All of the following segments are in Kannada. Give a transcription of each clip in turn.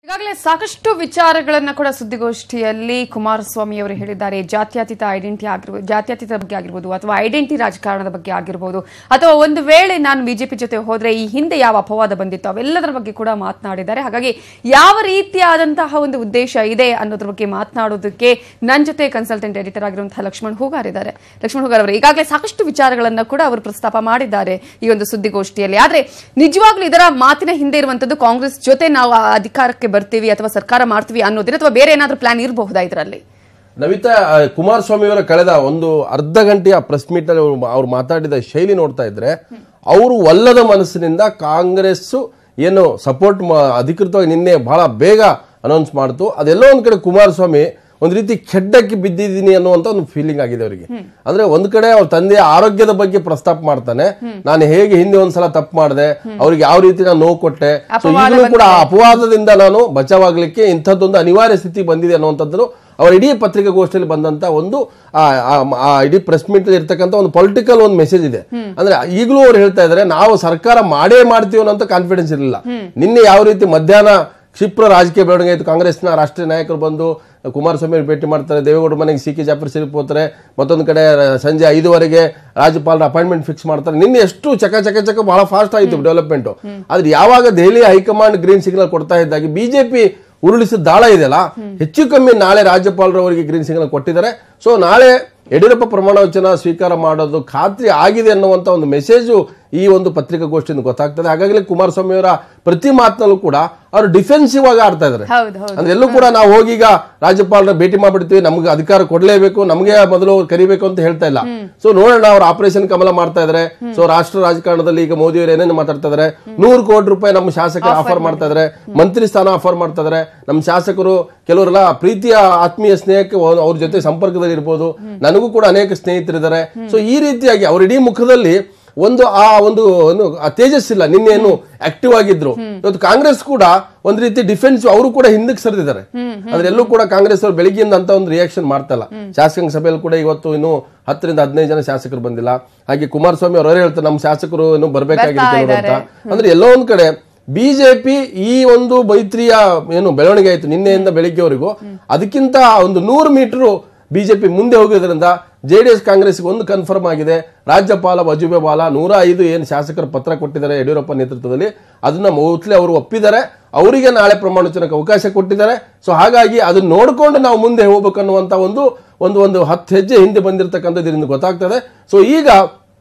ಈಗಾಗಲೇ ಸಾಕಷ್ಟು ವಿಚಾರಗಳನ್ನ ಕೂಡ ಸುದ್ದಿಗೋಷ್ಠಿಯಲ್ಲಿ ಕುಮಾರಸ್ವಾಮಿ ಅವರು ಹೇಳಿದ್ದಾರೆ. ಜಾತ್ಯತೀತ ಐಡೆಂಟಿಟಿ ಆಗಿರಬಹುದು, ಜಾತ್ಯತೀತ ಬಗ್ಗೆ ಆಗಿರಬಹುದು, ಅಥವಾ ಐಡೆಂಟಿಟಿ ರಾಜಕಾರಣದ ಬಗ್ಗೆ ಆಗಿರಬಹುದು, ಅಥವಾ ಒಂದು ವೇಳೆ ನಾನು ಬಿಜೆಪಿ ಜೊತೆ ಹೋದ್ರೆ ಈ ಹಿಂದೆ ಯಾವ ಅಪವಾದ ಬಂದಿತ್ತು ಅವೆಲ್ಲದರ ಬಗ್ಗೆ ಕೂಡ ಮಾತನಾಡಿದ್ದಾರೆ. ಹಾಗಾಗಿ ಯಾವ ರೀತಿಯಾದಂತಹ ಒಂದು ಉದ್ದೇಶ ಇದೆ ಅನ್ನೋದ್ರ ಬಗ್ಗೆ ಮಾತನಾಡೋದಕ್ಕೆ ನನ್ನ ಜೊತೆ ಕನ್ಸಲ್ಟೆಂಟ್ ಎಡಿಟರ್ ಆಗಿರುವಂತಹ ಲಕ್ಷ್ಮಣ್ ಹೂಗಾರ್ ಇದ್ದಾರೆ. ಲಕ್ಷ್ಮಣ್ ಹೂಗಾರ್ ಅವರು ಈಗಾಗಲೇ ಸಾಕಷ್ಟು ವಿಚಾರಗಳನ್ನ ಕೂಡ ಅವರು ಪ್ರಸ್ತಾಪ ಮಾಡಿದ್ದಾರೆ ಈ ಒಂದು ಸುದ್ದಿಗೋಷ್ಠಿಯಲ್ಲಿ. ಆದ್ರೆ ನಿಜವಾಗ್ಲೂ ಇದರ ಮಾತಿನ ಹಿಂದೆ ಇರುವಂತದ್ದು ಕಾಂಗ್ರೆಸ್ ಜೊತೆ ನಾವು ಅಧಿಕಾರಕ್ಕೆ ಬರ್ತೀವಿ ಅಥವಾ ಸರ್ಕಾರ ಮಾಡ್ತೀವಿ ಅನ್ನೋದಿನ ಅಥವಾ ಬೇರೆ ಏನಾದ್ರೂ ಪ್ಲಾನ್ ಇರಬಹುದಾ ಇದರಲ್ಲಿ? ನವಿತಾ, ಕುಮಾರಸ್ವಾಮಿ ಅವರ ಕಳೆದ ಒಂದು ಅರ್ಧ ಗಂಟೆಯ ಪ್ರೆಸ್ ಮೀಟ್ ನಲ್ಲಿ ಅವ್ರು ಮಾತಾಡಿದ ಶೈಲಿ ನೋಡ್ತಾ ಇದ್ರೆ ಅವರು ಒಲ್ಲದ ಮನಸ್ಸಿನಿಂದ ಕಾಂಗ್ರೆಸ್ ಏನು ಸಪೋರ್ಟ್ ಅಧಿಕೃತವಾಗಿ ನಿನ್ನೆ ಬಹಳ ಬೇಗ ಅನೌನ್ಸ್ ಮಾಡ್ತು. ಅದೆಲ್ಲೋ ಒಂದ್ ಕಡೆ ಕುಮಾರಸ್ವಾಮಿ ಒಂದ್ ರೀತಿ ಕೆಡ್ಡಕ್ಕೆ ಬಿದ್ದಿದ್ದೀನಿ ಅನ್ನುವಂತ ಒಂದು ಫೀಲಿಂಗ್ ಆಗಿದೆ ಅವರಿಗೆ. ಅಂದ್ರೆ ಒಂದ್ ಕಡೆ ಅವ್ರ ತಂದೆಯ ಆರೋಗ್ಯದ ಬಗ್ಗೆ ಪ್ರಸ್ತಾಪ ಮಾಡ್ತಾನೆ, ನಾನು ಹೇಗೆ ಹಿಂದೆ ಒಂದ್ಸಲ ತಪ್ಪು ಮಾಡಿದೆ, ಅವ್ರಿಗೆ ಯಾವ ರೀತಿ ನಾನು ನೋವು ಕೊಟ್ಟೆ, ಸೊ ಈಗಲೂ ಕೂಡ ಆ ಅಪವಾದದಿಂದ ನಾನು ಬಚಾವಾಗ್ಲಿಕ್ಕೆ ಇಂಥದ್ದೊಂದು ಅನಿವಾರ್ಯ ಸ್ಥಿತಿ ಬಂದಿದೆ ಅನ್ನುವಂಥದ್ದು ಅವರ ಇಡೀ ಪತ್ರಿಕಾಗೋಷ್ಠಿಯಲ್ಲಿ ಬಂದಂತ ಒಂದು ಇಡೀ ಪ್ರೆಸ್ ಮೀಟ್ ಇರ್ತಕ್ಕಂಥ ಒಂದು ಪೊಲಿಟಿಕಲ್ ಒಂದು ಮೆಸೇಜ್ ಇದೆ. ಅಂದ್ರೆ ಈಗಲೂ ಅವ್ರು ಹೇಳ್ತಾ ಇದಾರೆ ನಾವು ಸರ್ಕಾರ ಮಾಡೇ ಮಾಡ್ತೀವಿ ಅನ್ನೋ ಕಾನ್ಫಿಡೆನ್ಸ್ ಇರಲಿಲ್ಲ. ನಿನ್ನೆ ಯಾವ ರೀತಿ ಮಧ್ಯಾಹ್ನ ಕ್ಷಿಪ್ರ ರಾಜಕೀಯ ಬೆಳವಣಿಗೆ ಆಯಿತು, ಕಾಂಗ್ರೆಸ್ನ ರಾಷ್ಟ್ರೀಯ ನಾಯಕರು ಬಂದು ಕುಮಾರಸ್ವಾಮಿ ಭೇಟಿ ಮಾಡ್ತಾರೆ, ದೇವೇಗೌಡ ಮನೆಗೆ ಸಿ ಕೆ ಜಾಫರ್ ಶರೀಫ್ ಹೋಗ್ತಾರೆ, ಮತ್ತೊಂದು ಕಡೆ ಸಂಜೆ 5:00 ರಾಜ್ಯಪಾಲರ ಅಪಾಯಿಂಟ್ಮೆಂಟ್ ಫಿಕ್ಸ್ ಮಾಡ್ತಾರೆ. ನಿನ್ನೆ ಎಷ್ಟು ಚಕ ಬಹಳ ಫಾಸ್ಟ್ ಆಯಿತು ಡೆವಲಪ್ಮೆಂಟ್. ಆದ್ರೆ ಯಾವಾಗ ದೆಹಲಿ ಹೈಕಮಾಂಡ್ ಗ್ರೀನ್ ಸಿಗ್ನಲ್ ಕೊಡ್ತಾ ಇದ್ದಾಗಿ ಬಿಜೆಪಿ ಉರುಳಿಸಿದ ದಾಳ ಇದೆಯಲ್ಲ, ಹೆಚ್ಚು ಕಮ್ಮಿ ನಾಳೆ ರಾಜ್ಯಪಾಲರು ಅವರಿಗೆ ಗ್ರೀನ್ ಸಿಗ್ನಲ್ ಕೊಟ್ಟಿದ್ದಾರೆ. ಸೊ ನಾಳೆ ಯಡಿಯೂರಪ್ಪ ಪ್ರಮಾಣ ವಚನ ಸ್ವೀಕಾರ ಮಾಡೋದು ಖಾತ್ರಿ ಆಗಿದೆ ಅನ್ನುವಂತ ಒಂದು ಮೆಸೇಜು ಈ ಒಂದು ಪತ್ರಿಕಾಗೋಷ್ಠಿಯಿಂದ ಗೊತ್ತಾಗ್ತದೆ. ಹಾಗಾಗಿ ಕುಮಾರಸ್ವಾಮಿ ಅವರ ಪ್ರತಿ ಮಾತಿನಲ್ಲೂ ಕೂಡ ಅವರು ಡಿಫೆನ್ಸಿವ್ ಆಗಿ ಆಡ್ತಾ ಇದ್ದಾರೆ. ಅಂದ್ರೆ ಎಲ್ಲೂ ಕೂಡ ನಾವು ಹೋಗಿ ಈಗ ರಾಜ್ಯಪಾಲರ ಭೇಟಿ ಮಾಡ್ಬಿಡ್ತೀವಿ, ನಮ್ಗೆ ಅಧಿಕಾರ ಕೊಡ್ಲೇಬೇಕು, ನಮ್ಗೆ ಮೊದಲು ಕರಿಬೇಕು ಅಂತ ಹೇಳ್ತಾ ಇಲ್ಲ. ಸೊ ನೋಡೋಣ, ಅವ್ರು ಆಪರೇಷನ್ ಕಮಲ ಮಾಡ್ತಾ ಇದಾರೆ. ಸೊ ರಾಷ್ಟ್ರ ರಾಜಕಾರಣದಲ್ಲಿ ಈಗ ಮೋದಿ ಅವರು ಏನೇನು ಮಾತಾಡ್ತಾ ಇದಾರೆ, 100 ಕೋಟಿ ರೂಪಾಯಿ ನಮ್ಮ ಶಾಸಕರು ಆಫರ್ ಮಾಡ್ತಾ ಇದಾರೆ, ಮಂತ್ರಿ ಸ್ಥಾನ ಆಫರ್ ಮಾಡ್ತಾ ಇದಾರೆ. ನಮ್ಮ ಶಾಸಕರು ಕೆಲವರೆಲ್ಲ ಪ್ರೀತಿಯ ಆತ್ಮೀಯ ಸ್ನೇಹಕ್ಕೆ ಅವ್ರ ಜೊತೆ ಸಂಪರ್ಕದಲ್ಲಿ ಇರ್ಬೋದು, ನನಗೂ ಕೂಡ ಅನೇಕ ಸ್ನೇಹಿತರಿದ್ದಾರೆ. ಸೊ ಈ ರೀತಿಯಾಗಿ ಅವ್ರ ಇಡೀ ಮುಖದಲ್ಲಿ ಒಂದು ತೇಜಸ್ ಇಲ್ಲ. ನಿನ್ನೇನು ಆಕ್ಟಿವ್ ಆಗಿದ್ರು, ಇವತ್ತು ಕಾಂಗ್ರೆಸ್ ಕೂಡ ಒಂದ್ ರೀತಿ ಡಿಫೆನ್ಸ್ ಅವರು ಕೂಡ ಹಿಂದಕ್ಕೆ ಸರಿದಿದ್ದಾರೆ. ಅಂದ್ರೆ ಎಲ್ಲೂ ಕೂಡ ಕಾಂಗ್ರೆಸ್ ಅವರು ಬೆಳಿಗ್ಗೆಯಿಂದ ಅಂತ ಒಂದು ರಿಯಾಕ್ಷನ್ ಮಾಡ್ತಾ ಇಲ್ಲ. ಶಾಸಕಾಂಗ ಸಭೆಯಲ್ಲಿ ಕೂಡ ಇವತ್ತು ಇನ್ನು 10 ರಿಂದ 15 ಜನ ಶಾಸಕರು ಬಂದಿಲ್ಲ. ಹಾಗೆ ಕುಮಾರಸ್ವಾಮಿ ಅವರೇ ಹೇಳ್ತಾರೆ ನಮ್ಮ ಶಾಸಕರು ಇನ್ನು ಬರ್ಬೇಕಾಗಿದೆ ಅಂತ. ಅಂದ್ರೆ ಎಲ್ಲೋ ಒಂದ್ ಕಡೆ ಬಿಜೆಪಿ ಈ ಒಂದು ಮೈತ್ರಿಯ ಏನು ಬೆಳವಣಿಗೆ ಆಯ್ತು ನಿನ್ನೆಯಿಂದ ಬೆಳಿಗ್ಗೆವರೆಗೂ, ಅದಕ್ಕಿಂತ ಒಂದು 100 ಮೀಟರ್ ಬಿಜೆಪಿ ಮುಂದೆ ಹೋಗೋದ್ರಿಂದ ಜೆಡಿಎಸ್ ಕಾಂಗ್ರೆಸ್ ಒಂದು ಕನ್ಫರ್ಮ್ ಆಗಿದೆ. ರಾಜ್ಯಪಾಲ ವಜುಭಾಯಿ 105 ಏನು ಶಾಸಕರ ಪತ್ರ ಕೊಟ್ಟಿದ್ದಾರೆ ಯಡಿಯೂರಪ್ಪ ನೇತೃತ್ವದಲ್ಲಿ, ಅದನ್ನ ಮೋಸ್ಟ್ಲಿ ಅವರು ಒಪ್ಪಿದ್ದಾರೆ. ಅವರಿಗೆ ನಾಳೆ ಪ್ರಮಾಣ ವಚನಕ್ಕೆ ಅವಕಾಶ ಕೊಟ್ಟಿದ್ದಾರೆ. ಸೊ ಹಾಗಾಗಿ ಅದನ್ನ ನೋಡ್ಕೊಂಡು ನಾವು ಮುಂದೆ ಹೋಗ್ಬೇಕನ್ನುವಂತ ಒಂದು 10 ಹೆಜ್ಜೆ ಹಿಂದೆ ಬಂದಿರತಕ್ಕಂಥದ್ದು ಇದರಿಂದ ಗೊತ್ತಾಗ್ತದೆ. ಸೊ ಈಗ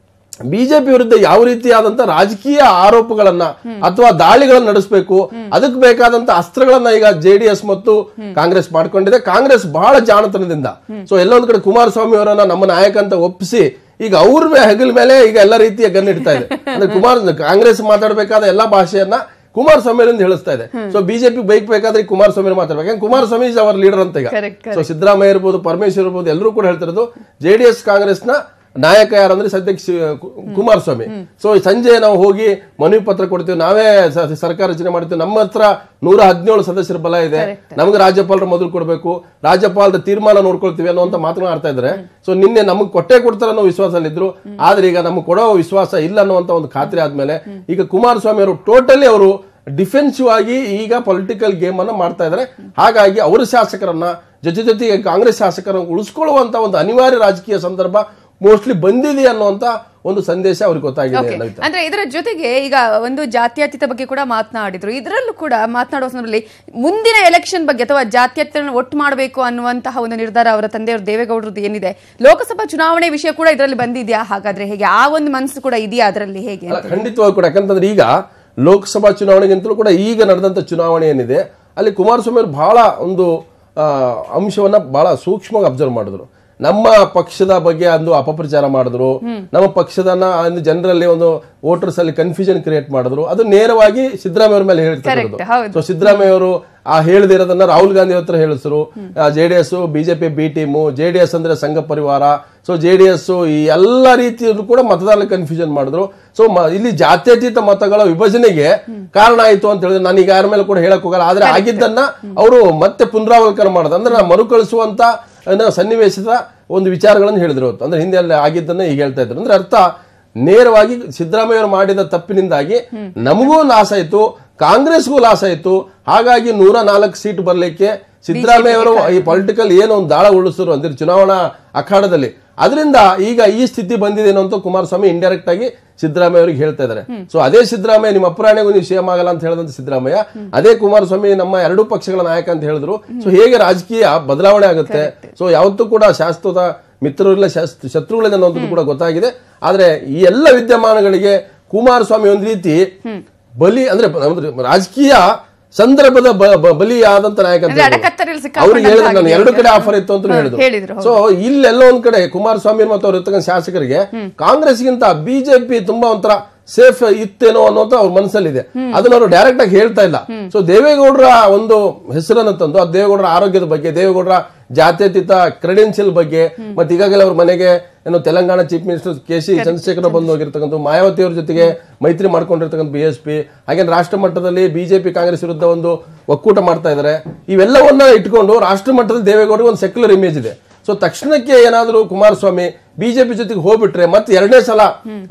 ಬಿಜೆಪಿ ವಿರುದ್ಧ ಯಾವ ರೀತಿಯಾದಂತ ರಾಜಕೀಯ ಆರೋಪಗಳನ್ನ ಅಥವಾ ದಾಳಿಗಳನ್ನ ನಡೆಸಬೇಕು, ಅದಕ್ಕೆ ಬೇಕಾದಂತ ಅಸ್ತ್ರಗಳನ್ನ ಈಗ ಜೆಡಿಎಸ್ ಮತ್ತು ಕಾಂಗ್ರೆಸ್ ಮಾಡ್ಕೊಂಡಿದೆ. ಕಾಂಗ್ರೆಸ್ ಬಹಳ ಜಾಣತನದಿಂದ ಸೊ ಎಲ್ಲೊಂದ್ ಕಡೆ ಕುಮಾರಸ್ವಾಮಿ ಅವರನ್ನ ನಮ್ಮ ನಾಯಕ ಅಂತ ಒಪ್ಪಿಸಿ ಈಗ ಅವ್ರ ಹೆಗಲ ಮೇಲೆ ಈಗ ಎಲ್ಲ ರೀತಿಯ ಗನ್ ಇಡ್ತಾ ಇದೆ. ಅಂದ್ರೆ ಕಾಂಗ್ರೆಸ್ ಮಾತಾಡಬೇಕಾದ ಎಲ್ಲಾ ಭಾಷೆಯನ್ನ ಕುಮಾರಸ್ವಾಮಿ ಅವರಿಂದ ಹೇಳಿಸ್ತಾ ಇದೆ. ಸೊ ಬಿಜೆಪಿ ಬೇಕಾದ್ರೆ ಕುಮಾರಸ್ವಾಮಿ ಮಾತಾಡ್ಬೇಕು. ಕುಮಾರಸ್ವಾಮಿ ಇಸ್ ಅವರ್ ಲೀಡರ್ ಅಂತ ಈಗ. ಸೊ ಸಿದ್ದರಾಮಯ್ಯ ಇರ್ಬೋದು, ಪರಮೇಶ್ವರ್ ಇರ್ಬೋದು, ಎಲ್ಲರೂ ಕೂಡ ಹೇಳ್ತಿರೋದು ಜೆಡಿಎಸ್ ಕಾಂಗ್ರೆಸ್ನ ನಾಯಕ ಯಾರಂದ್ರೆ ಸದ್ಯಕ್ಕೆ ಕುಮಾರಸ್ವಾಮಿ. ಸೊ ಸಂಜೆ ನಾವು ಹೋಗಿ ಮನವಿ ಪತ್ರ ಕೊಡ್ತೀವಿ, ನಾವೇ ಸರ್ಕಾರ ರಚನೆ ಮಾಡ್ತೀವಿ, ನಮ್ಮ ಹತ್ರ 117 ಸದಸ್ಯರ ಬಲ ಇದೆ, ನಮ್ಗೆ ರಾಜ್ಯಪಾಲರ ಮೊದಲು ಕೊಡಬೇಕು, ರಾಜ್ಯಪಾಲರ ತೀರ್ಮಾನ ನೋಡ್ಕೊಳ್ತೀವಿ ಅನ್ನುವಂತ ಮಾತುಗಳು ಆಡ್ತಾ ಇದ್ದಾರೆ. ಸೊ ನಿನ್ನೆ ನಮಗೆ ಕೊಡ್ತಾರೆ ಅನ್ನೋ ವಿಶ್ವಾಸದಲ್ಲಿದ್ರು, ಆದ್ರೆ ಈಗ ನಮಗೆ ಕೊಡೋ ವಿಶ್ವಾಸ ಇಲ್ಲ ಅನ್ನುವಂತ ಒಂದು ಖಾತ್ರಿ ಆದ್ಮೇಲೆ ಈಗ ಕುಮಾರಸ್ವಾಮಿ ಅವರು ಟೋಟಲಿ ಅವರು ಡಿಫೆನ್ಸಿವ್ ಆಗಿ ಈಗ ಪೊಲಿಟಿಕಲ್ ಗೇಮ್ ಅನ್ನ ಮಾಡ್ತಾ ಇದ್ದಾರೆ. ಹಾಗಾಗಿ ಅವರ ಶಾಸಕರನ್ನ ಜೊತೆಗೆ ಕಾಂಗ್ರೆಸ್ ಶಾಸಕರನ್ನು ಉಳಿಸ್ಕೊಳ್ಳುವಂತ ಒಂದು ಅನಿವಾರ್ಯ ರಾಜಕೀಯ ಸಂದರ್ಭ ಮೋಸ್ಟ್ಲಿ ಬಂದಿದೆ ಅನ್ನುವಂತ ಒಂದು ಸಂದೇಶ ಅವ್ರಿಗೆ ಗೊತ್ತಾಗಿದೆ. ಅಂದ್ರೆ ಇದರ ಜೊತೆಗೆ ಈಗ ಒಂದು ಜಾತ್ಯತೀತ ಬಗ್ಗೆ ಕೂಡ ಮಾತನಾಡಿದ್ರು. ಇದರಲ್ಲೂ ಕೂಡ ಮಾತನಾಡುವ ಸಂದರ್ಭದಲ್ಲಿ ಮುಂದಿನ ಎಲೆಕ್ಷನ್ ಬಗ್ಗೆ ಅಥವಾ ಜಾತ್ಯತೀತ ಒಟ್ಟು ಮಾಡಬೇಕು ಅನ್ನುವಂತಹ ಒಂದು ನಿರ್ಧಾರ ಅವರ ತಂದೆಯವರು ದೇವೇಗೌಡರದ್ದು ಏನಿದೆ, ಲೋಕಸಭಾ ಚುನಾವಣೆ ವಿಷಯ ಕೂಡ ಇದರಲ್ಲಿ ಬಂದಿದ್ಯಾ? ಹಾಗಾದ್ರೆ ಹೇಗೆ ಆ ಒಂದು ಮನಸ್ಸು ಕೂಡ ಇದೆಯಾ ಅದರಲ್ಲಿ? ಹೇಗೆ? ಖಂಡಿತವಾಗಿ ಕೂಡ, ಯಾಕಂತಂದ್ರೆ ಈಗ ಲೋಕಸಭಾ ಚುನಾವಣೆಗಿಂತಲೂ ಕೂಡ ಈಗ ನಡೆದಂತ ಚುನಾವಣೆ ಏನಿದೆ ಅಲ್ಲಿ ಕುಮಾರಸ್ವಾಮಿ ಅವರು ಬಹಳ ಒಂದು ಅಂಶವನ್ನ ಬಹಳ ಸೂಕ್ಷ್ಮವಾಗಿ ಅಬ್ಸರ್ವ್ ಮಾಡಿದ್ರು. ನಮ್ಮ ಪಕ್ಷದ ಬಗ್ಗೆ ಒಂದು ಅಪಪ್ರಚಾರ ಮಾಡಿದ್ರು, ನಮ್ಮ ಪಕ್ಷದನ್ನ ಜನರಲ್ಲಿ ಒಂದು ವೋಟರ್ಸ್ ಅಲ್ಲಿ ಕನ್ಫ್ಯೂಷನ್ ಕ್ರಿಯೇಟ್ ಮಾಡಿದ್ರು. ಅದು ನೇರವಾಗಿ ಸಿದ್ದರಾಮಯ್ಯ ಅವ್ರ ಮೇಲೆ ಹೇಳ್ತಾರೆ. ಸೊ ಸಿದ್ದರಾಮಯ್ಯ ಅವರು ಆ ಹೇಳದಿರೋದನ್ನ ರಾಹುಲ್ ಗಾಂಧಿ ಹತ್ರ ಹೇಳಿದ್ರು. JDS BJP B team, JDS ಅಂದ್ರೆ ಸಂಘ ಪರಿವಾರ, ಸೊ ಜೆಡಿಎಸ್ ಈ ಎಲ್ಲ ರೀತಿಯಲ್ಲೂ ಕೂಡ ಮತದಾರರಿಗೆ ಕನ್ಫ್ಯೂಷನ್ ಮಾಡಿದ್ರು. ಸೊ ಇಲ್ಲಿ ಜಾತ್ಯತೀತ ಮತಗಳ ವಿಭಜನೆಗೆ ಕಾರಣ ಆಯ್ತು ಅಂತ ಹೇಳಿದ್ರೆ ನಾನು ಈಗ ಯಾರ ಮೇಲೆ ಕೂಡ ಹೇಳಕ್ ಹೋಗಲ್ಲ. ಆದ್ರೆ ಆಗಿದ್ದನ್ನ ಅವರು ಮತ್ತೆ ಪುನರಾವಲೋಕನ ಮಾಡೋದು ಅಂದ್ರೆ ಮರುಕಳಿಸುವಂತ ಸನ್ನಿವೇಶದ ಒಂದು ವಿಚಾರಗಳನ್ನು ಹೇಳಿದ್ರು. ಅಂದ್ರೆ ಹಿಂದೆ ಅಲ್ಲಿ ಆಗಿದ್ದನ್ನ ಈಗ ಹೇಳ್ತಾ ಇದ್ರು. ಅಂದ್ರೆ ಅರ್ಥ ನೇರವಾಗಿ ಸಿದ್ದರಾಮಯ್ಯ ಅವರು ಮಾಡಿದ ತಪ್ಪಿನಿಂದಾಗಿ ನಮಗೂ ಲಾಸ್ ಆಯ್ತು, ಕಾಂಗ್ರೆಸ್ಗೂ ಲಾಸ್ ಆಯ್ತು. ಹಾಗಾಗಿ 104 ಸೀಟ್ ಬರ್ಲಿಕ್ಕೆ ಸಿದ್ದರಾಮಯ್ಯ ಅವರು ಈ ಪೊಲಿಟಿಕಲ್ ಏನು ಒಂದು ದಾಳ ಉಳಿಸಿದ್ರು ಅಂದ್ರೆ ಚುನಾವಣಾ ಅಖಾಡದಲ್ಲಿ, ಅದರಿಂದ ಈಗ ಈ ಸ್ಥಿತಿ ಬಂದಿದೆ ಅಂತ ಕುಮಾರಸ್ವಾಮಿ ಇಂಡೈರೆಕ್ಟ್ ಆಗಿ ಸಿದ್ದರಾಮಯ್ಯ ಅವರಿಗೆ ಹೇಳ್ತಾ ಇದ್ದಾರೆ. ಸೊ ಅದೇ ಸಿದ್ದರಾಮಯ್ಯ ನಿಮ್ಮ ಅಪರಾಣೆಗೂ ನೀವು ಸಿಎಂ ಆಗಲ್ಲ ಅಂತ ಹೇಳಿದಂತ ಸಿದ್ದರಾಮಯ್ಯ, ಅದೇ ಕುಮಾರಸ್ವಾಮಿ ನಮ್ಮ ಎರಡೂ ಪಕ್ಷಗಳ ನಾಯಕ ಅಂತ ಹೇಳಿದ್ರು. ಸೊ ಹೇಗೆ ರಾಜಕೀಯ ಬದಲಾವಣೆ ಆಗುತ್ತೆ. ಸೊ ಯಾವತ್ತೂ ಕೂಡ ಶಾಶ್ವತ ಮಿತ್ರರಿಲ್ಲ ಶತ್ರುಗಳಿದೆ ಅನ್ನೋದು ಕೂಡ ಗೊತ್ತಾಗಿದೆ. ಆದ್ರೆ ಈ ಎಲ್ಲ ವಿದ್ಯಮಾನಗಳಿಗೆ ಕುಮಾರಸ್ವಾಮಿ ಒಂದು ರೀತಿ ಬಲಿ ಅಂದ್ರೆ ರಾಜಕೀಯ ಸಂದರ್ಭದ ಬಲಿಯಾದಂತ ನಾಯಕ ಅಂತ ಅವ್ರಿಗೆ ಹೇಳಿದ್ರು. ನಾನು ಎರಡು ಕಡೆ ಆಫರ್ ಇತ್ತು ಅಂತ ಹೇಳಿದ್ರು. ಸೊ ಇಲ್ಲೆಲ್ಲ ಒಂದ್ ಕಡೆ ಕುಮಾರಸ್ವಾಮಿ ಮತ್ತು ಅವ್ರು ಇರ್ತಕ್ಕಂಥ ಶಾಸಕರಿಗೆ ಕಾಂಗ್ರೆಸ್ಗಿಂತ ಬಿಜೆಪಿ ತುಂಬಾ ಒಂಥರ ಸೇಫ್ ಇತ್ತೇನೋ ಅನ್ನೋದು ಅವ್ರ ಮನಸ್ಸಲ್ಲಿದೆ. ಅದನ್ನ ಅವರು ಡೈರೆಕ್ಟ್ ಆಗಿ ಹೇಳ್ತಾ ಇಲ್ಲ. ಸೊ ದೇವೇಗೌಡರ ಒಂದು ಹೆಸರನ್ನು ತಂದು ಆ ದೇವೇಗೌಡರ ಆರೋಗ್ಯದ ಬಗ್ಗೆ, ದೇವೇಗೌಡರ ಜಾತ್ಯತೀತ ಕ್ರೆಡೆನ್ಷಿಯಲ್ ಬಗ್ಗೆ, ಮತ್ತೆ ಈಗಾಗಲೇ ಅವ್ರ ಮನೆಗೆ ಏನು ತೆಲಂಗಾಣ ಚೀಫ್ ಮಿನಿಸ್ಟರ್ ಕೆ.ಸಿ. ಚಂದ್ರಶೇಖರ್ ಬಂದು ಹೋಗಿರ್ತಕ್ಕಂಥ, ಮಾಯಾವತಿ ಅವ್ರ ಜೊತೆಗೆ ಮೈತ್ರಿ ಮಾಡ್ಕೊಂಡಿರ್ತಕ್ಕಂಥ BSP, ಹಾಗೆ ರಾಷ್ಟ್ರ ಮಟ್ಟದಲ್ಲಿ ಬಿಜೆಪಿ ಕಾಂಗ್ರೆಸ್ ವಿರುದ್ಧ ಒಂದು ಒಕ್ಕೂಟ ಮಾಡ್ತಾ ಇದ್ದಾರೆ. ಇವೆಲ್ಲವನ್ನ ಇಟ್ಕೊಂಡು ರಾಷ್ಟ್ರ ಮಟ್ಟದಲ್ಲಿ ದೇವೇಗೌಡರಿಗೆ ಒಂದು ಸೆಕ್ಯುಲರ್ ಇಮೇಜ್ ಇದೆ. ಸೊ ತಕ್ಷಣಕ್ಕೆ ಏನಾದರೂ ಕುಮಾರಸ್ವಾಮಿ ಬಿಜೆಪಿ ಜೊತೆಗೆ ಹೋಗ್ಬಿಟ್ರೆ ಮತ್ತೆ ಎರಡನೇ ಸಲ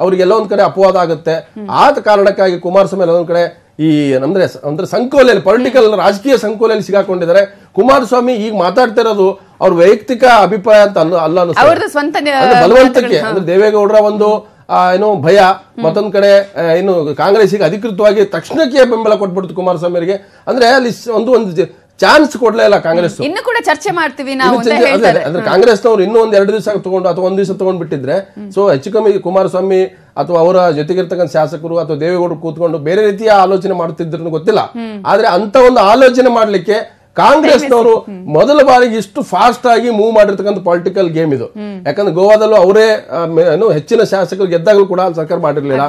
ಅವ್ರಿಗೆಲ್ಲ ಒಂದ್ ಕಡೆ ಅಪವಾದ ಆಗುತ್ತೆ. ಆದ ಕಾರಣಕ್ಕಾಗಿ ಕುಮಾರಸ್ವಾಮಿ ಎಲ್ಲ ಒಂದ್ ಕಡೆ ಈ ಅಂದ್ರೆ ಸಂಕೋಲೆಯಲ್ಲಿ, ಪೊಲಿಟಿಕಲ್ ರಾಜಕೀಯ ಸಂಕೋಲೆಯಲ್ಲಿ ಸಿಗಾಕೊಂಡಿದ್ದಾರೆ. ಕುಮಾರಸ್ವಾಮಿ ಈಗ ಮಾತಾಡ್ತಾ ಇರೋದು ಅವ್ರ ವೈಯಕ್ತಿಕ ಅಭಿಪ್ರಾಯ ಅಂತ ಅಲ್ಲ ಬಲವಂತಕ್ಕೆ. ಅಂದ್ರೆ ದೇವೇಗೌಡರ ಒಂದು ಏನು ಭಯ, ಮತ್ತೊಂದ್ ಕಡೆ ಏನು ಕಾಂಗ್ರೆಸ್ಗೆ ಅಧಿಕೃತವಾಗಿ ತಕ್ಷಣಕ್ಕೆ ಬೆಂಬಲ ಕೊಟ್ಬಿಡ್ತು ಕುಮಾರಸ್ವಾಮಿ ಅವರಿಗೆ. ಅಂದ್ರೆ ಅಲ್ಲಿ ಒಂದು ಚಾನ್ಸ್ ಕೊಡ್ಲೇ ಇಲ್ಲ ಕಾಂಗ್ರೆಸ್. ಇನ್ನು ಕೂಡ ಚರ್ಚೆ ಮಾಡ್ತೀವಿ ನಾವು ಅಂದ್ರೆ ಕಾಂಗ್ರೆಸ್ನವರು ಇನ್ನೂ ಒಂದ್ 2 ದಿವಸ ತಗೊಂಡು ಅಥವಾ ಒಂದ್ ದಿವಸ ತಗೊಂಡ್ಬಿಟ್ಟಿದ್ರೆ ಸೊ ಹೆಚ್ಚು ಕಮ್ಮಿ ಕುಮಾರಸ್ವಾಮಿ ಅಥವಾ ಅವರ ಜೊತೆಗಿರ್ತಕ್ಕಂಥ ಶಾಸಕರು ಅಥವಾ ದೇವೇಗೌಡರು ಕೂತ್ಕೊಂಡು ಬೇರೆ ರೀತಿಯ ಆಲೋಚನೆ ಮಾಡ್ತಿದ್ರು ಗೊತ್ತಿಲ್ಲ. ಆದ್ರೆ ಅಂತ ಒಂದು ಆಲೋಚನೆ ಮಾಡ್ಲಿಕ್ಕೆ ಕಾಂಗ್ರೆಸ್ನವರು ಮೊದಲ ಬಾರಿಗೆ ಇಷ್ಟು ಫಾಸ್ಟ್ ಆಗಿ ಮೂವ್ ಮಾಡಿರ್ತಕ್ಕಂಥ ಪೊಲಿಟಿಕಲ್ ಗೇಮ್ ಇದು. ಯಾಕಂದ್ರೆ ಗೋವಾದಲ್ಲೂ ಅವರೇ ಹೆಚ್ಚಿನ ಶಾಸಕರು ಗೆದ್ದಾಗಲೂ ಕೂಡ ಸರ್ಕಾರ ಮಾಡಿರ್ಲಿಲ್ಲ.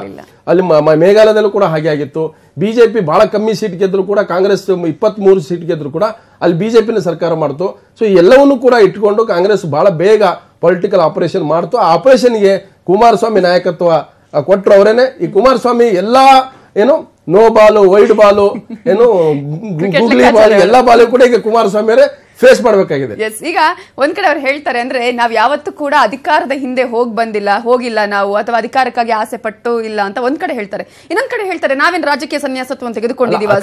ಅಲ್ಲಿ ಮೇಘಾಲಯದಲ್ಲೂ ಕೂಡ ಹಾಗೆ ಆಗಿತ್ತು. ಬಿಜೆಪಿ ಬಹಳ ಕಮ್ಮಿ ಸೀಟ್ ಗೆದ್ರು ಕೂಡ ಕಾಂಗ್ರೆಸ್ 23 ಸೀಟ್ ಗೆದ್ರು ಕೂಡ ಅಲ್ಲಿ ಬಿಜೆಪಿನ ಸರ್ಕಾರ ಮಾಡ್ತು. ಸೊ ಎಲ್ಲವನ್ನೂ ಕೂಡ ಇಟ್ಕೊಂಡು ಕಾಂಗ್ರೆಸ್ ಬಹಳ ಬೇಗ ಪೊಲಿಟಿಕಲ್ ಆಪರೇಷನ್ ಮಾಡ್ತು. ಆ ಆಪರೇಷನ್ಗೆ ಕುಮಾರಸ್ವಾಮಿ ನಾಯಕತ್ವ ಕೊಟ್ಟರು ಅವರೇನೆ. ಈ ಕುಮಾರಸ್ವಾಮಿ ಎಲ್ಲಾ ಏನು ನೋ ಬಾಲು, ವೈಡ್ ಬಾಲು, ಏನು ಗೂಗ್ಲಿ ಬಾಲ್, ಎಲ್ಲಾ ಬಾಲು ಕೂಡ ಈಗ ಕುಮಾರಸ್ವಾಮಿ ಅವರೇ ಫೇಸ್ ಮಾಡಬೇಕಾಗಿದೆ. ಈಗ ಒಂದ್ ಕಡೆ ಅವ್ರು ಹೇಳ್ತಾರೆ ಅಂದ್ರೆ ನಾವ್ ಯಾವತ್ತೂ ಕೂಡ ಅಧಿಕಾರದ ಹಿಂದೆ ಹೋಗಿಲ್ಲ ನಾವು, ಅಥವಾ ಅಧಿಕಾರಕ್ಕಾಗಿ ಆಸೆ ಪಟ್ಟು ಇಲ್ಲ ಅಂತ ಒಂದ್ ಕಡೆ ಹೇಳ್ತಾರೆ. ಇನ್ನೊಂದ್ ಕಡೆ ಹೇಳ್ತಾರೆ ನಾವೇನ್ ರಾಜಕೀಯ ಸನ್ಯಾಸತ್ವ ತೆಗೆದುಕೊಂಡಿದೀವ.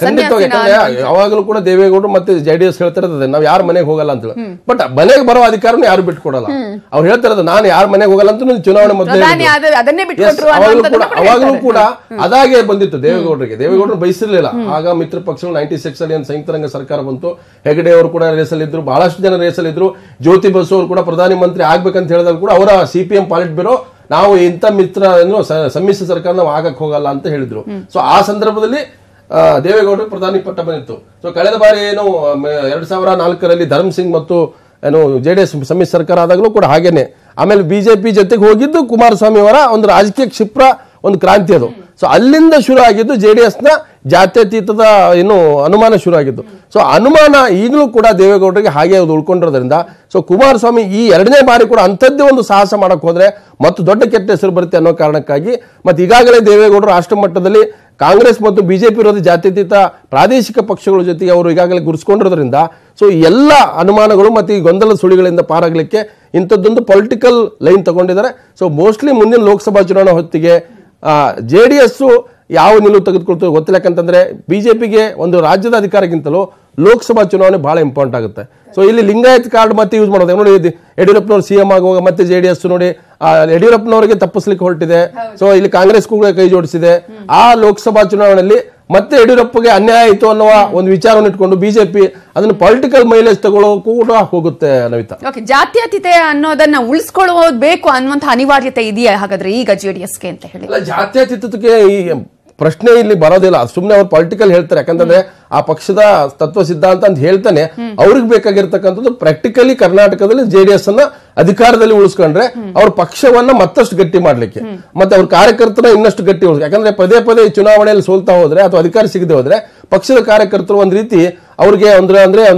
ಯಾವಾಗಲೂ ಕೂಡ ದೇವೇಗೌಡರು ಮತ್ತೆ JDS ಹೇಳ್ತಿರೋದೇ ನಾವ್ ಯಾರ ಮನೆಗೆ ಹೋಗಲ್ಲ ಅಂತ ಹೇಳಿ. ಬಟ್ ಮನೆಗೆ ಬರೋ ಅಧಿಕಾರನ ಯಾರು ಬಿಟ್ಕೊಡಲ್ಲ. ಅವ್ರು ಹೇಳ್ತಿರೋದು ನಾನು ಯಾರ ಮನೆಗೆ ಹೋಗಲ್ಲ ಅಂತ ಚುನಾವಣೆ ಮೊದಲೇ ಅವಾಗಲೂ ಕೂಡ ಅದಾಗೆ ಬಂದಿತ್ತು ದೇವೇಗೌಡರಿಗೆ. ದೇವೇಗೌಡರು ಬಯಸಿರ್ಲಿಲ್ಲ. ಆಗ ಮಿತ್ರ ಪಕ್ಷಗಳು 96 ಅಲ್ಲಿ ಒಂದು ಸಂಯುಕ್ತ ರಂಗ ಸರ್ಕಾರ ಬಂತು. ಹೆಗಡೆ ಅವರು ಕೂಡ ರೇಸಲ್ಲಿ ಇದ್ರು, ಬಹಳಷ್ಟು ಜನ ರೇಸಲ್ಲಿ ಇದ್ರು. ಜ್ಯೋತಿ ಬಸು ಅವರು ಕೂಡ ಪ್ರಧಾನಿ ಮಂತ್ರಿ ಆಗ್ಬೇಕಂತ ಹೇಳಿದಾಗ ಕೂಡ ಅವರ CPM ಪಾಲಿಟ್ ಬ್ಯೂರೋ ನಾವು ಇಂಥ ಮಿತ್ರ ಸಮ್ಮಿಶ್ರ ಸರ್ಕಾರ ನಾವು ಆಗಕ್ ಹೋಗಲ್ಲ ಅಂತ ಹೇಳಿದ್ರು. ಸೊ ಆ ಸಂದರ್ಭದಲ್ಲಿ ದೇವೇಗೌಡರು ಪ್ರಧಾನಿ ಪಟ್ಟ ಬಂದಿತ್ತು. ಸೊ ಕಳೆದ ಬಾರಿ ಏನು 2004ರಲ್ಲಿ ಧರ್ಮ್ ಸಿಂಗ್ ಮತ್ತು ಏನು JDS ಸಮ್ಮಿಶ್ರ ಸರ್ಕಾರ ಆದಾಗಲೂ ಕೂಡ ಹಾಗೇನೆ. ಆಮೇಲೆ ಬಿಜೆಪಿ ಜೊತೆಗೆ ಹೋಗಿದ್ದು ಕುಮಾರಸ್ವಾಮಿ ಅವರ ಒಂದು ರಾಜಕೀಯ ಕ್ಷಿಪ್ರ ಒಂದು ಕ್ರಾಂತಿ ಅದು. ಸೊ ಅಲ್ಲಿಂದ ಶುರು ಆಗಿದ್ದು JDS ನ ಜಾತ್ಯತೀತದ ಏನು ಅನುಮಾನ ಶುರು ಆಗಿದ್ದು. ಸೊ ಅನುಮಾನ ಈಗಲೂ ಕೂಡ ದೇವೇಗೌಡರಿಗೆ ಹಾಗೆ ಉಳ್ಕೊಂಡಿರೋದ್ರಿಂದ ಸೊ ಕುಮಾರಸ್ವಾಮಿ ಈ ಎರಡನೇ ಬಾರಿ ಕೂಡ ಅಂಥದ್ದೇ ಒಂದು ಸಾಹಸ ಮಾಡಕ್ ಹೋದ್ರೆ ಮತ್ತು ದೊಡ್ಡ ಕೆಟ್ಟ ಹೆಸರು ಬರುತ್ತೆ ಅನ್ನೋ ಕಾರಣಕ್ಕಾಗಿ ಮತ್ತೆ ಈಗಾಗಲೇ ದೇವೇಗೌಡರು ರಾಷ್ಟ್ರ ಮಟ್ಟದಲ್ಲಿ ಕಾಂಗ್ರೆಸ್ ಮತ್ತು ಬಿಜೆಪಿ ವಿರೋಧಿ ಜಾತ್ಯತೀತ ಪ್ರಾದೇಶಿಕ ಪಕ್ಷಗಳ ಜೊತೆಗೆ ಅವರು ಈಗಾಗಲೇ ಗುರುಸ್ಕೊಂಡಿರೋದ್ರಿಂದ ಸೊ ಎಲ್ಲ ಅನುಮಾನಗಳು ಮತ್ತು ಈ ಗೊಂದಲ ಸುಳಿಗಳಿಂದ ಪಾರಾಗಲಿಕ್ಕೆ ಇಂಥದ್ದೊಂದು ಪೊಲಿಟಿಕಲ್ ಲೈನ್ ತಗೊಂಡಿದ್ದಾರೆ. ಸೊ ಮೋಸ್ಟ್ಲಿ ಮುಂದಿನ ಲೋಕಸಭಾ ಚುನಾವಣೆ ಹೊತ್ತಿಗೆ JDS ಯಾವ ನಿಲುವು ತೆಗೆದುಕೊಳ್ತದೆ ಗೊತ್ತಿಲ್ಲ. ಯಾಕಂತಂದ್ರೆ ಬಿಜೆಪಿಗೆ ಒಂದು ರಾಜ್ಯದ ಅಧಿಕಾರಕ್ಕಿಂತಲೂ ಲೋಕಸಭಾ ಚುನಾವಣೆ ಬಹಳ ಇಂಪಾರ್ಟೆಂಟ್ ಆಗುತ್ತೆ. ಸೊ ಇಲ್ಲಿ ಲಿಂಗಾಯತ್ ಕಾರ್ಡ್ ಮತ್ತೆ ಯೂಸ್ ಮಾಡೋದು ನೋಡಿ. ಯಡಿಯೂರಪ್ಪನವರು CM ಆಗುವಾಗ ಮತ್ತೆ JDS ನೋಡಿ ಯಡಿಯೂರಪ್ಪನವರಿಗೆ ತಪ್ಪಿಸ್ಲಿಕ್ಕೆ ಹೊರಟಿದೆ. ಸೊ ಇಲ್ಲಿ ಕಾಂಗ್ರೆಸ್ ಕೂಡ ಕೈ ಜೋಡಿಸಿದೆ. ಆ ಲೋಕಸಭಾ ಚುನಾವಣೆಯಲ್ಲಿ ಮತ್ತೆ ಯಡಿಯೂರಪ್ಪಗೆ ಅನ್ಯಾಯ ಆಯಿತು ಅನ್ನುವ ಒಂದು ವಿಚಾರವನ್ನು ಇಟ್ಕೊಂಡು ಬಿಜೆಪಿ ಅದನ್ನು ಪೊಲಿಟಿಕಲ್ ಮೈಲೇಜ್ ತಗೊಳ್ಳೋಕು ಕೂಡ ಹೋಗುತ್ತೆ. ನವಿತಾ, ಜಾತ್ಯತೀತ ಅನ್ನೋದನ್ನ ಉಳಿಸ್ಕೊಳ್ಳೋದು ಬೇಕು ಅನ್ನುವಂತ ಅನಿವಾರ್ಯತೆ ಇದೆಯಾ ಹಾಗಾದ್ರೆ ಈಗ JDSಗೆ ಅಂತ ಹೇಳಿ? ಜಾತ್ಯತೀತಕ್ಕೆ ಈ ಪ್ರಶ್ನೆ ಇಲ್ಲಿ ಬರೋದಿಲ್ಲ. ಸುಮ್ಮನೆ ಅವ್ರು ಪೊಲಿಟಿಕಲ್ ಹೇಳ್ತಾರೆ. ಯಾಕಂತಂದ್ರೆ ಆ ಪಕ್ಷದ ತತ್ವ ಸಿದ್ಧಾಂತ ಅಂತ ಹೇಳ್ತಾನೆ. ಅವ್ರಿಗೆ ಬೇಕಾಗಿರ್ತಕ್ಕಂಥದ್ದು ಪ್ರಾಕ್ಟಿಕಲಿ ಕರ್ನಾಟಕದಲ್ಲಿ JDS ಅನ್ನ ಅಧಿಕಾರದಲ್ಲಿ ಉಳಿಸ್ಕೊಂಡ್ರೆ ಅವ್ರ ಪಕ್ಷವನ್ನ ಮತ್ತಷ್ಟು ಗಟ್ಟಿ ಮಾಡ್ಲಿಕ್ಕೆ ಮತ್ತೆ ಅವ್ರ ಕಾರ್ಯಕರ್ತರ ಇನ್ನಷ್ಟು ಗಟ್ಟಿ ಉಳಿಸ್. ಯಾಕಂದ್ರೆ ಪದೇ ಪದೇ ಚುನಾವಣೆಯಲ್ಲಿ ಸೋಲ್ತಾ ಹೋದ್ರೆ ಅಥವಾ ಅಧಿಕಾರ ಸಿಗದೆ ಹೋದ್ರೆ ಪಕ್ಷದ ಕಾರ್ಯಕರ್ತರು ಒಂದ್ ರೀತಿ ಅವ್ರಿಗೆ ಅಂದ್ರೆ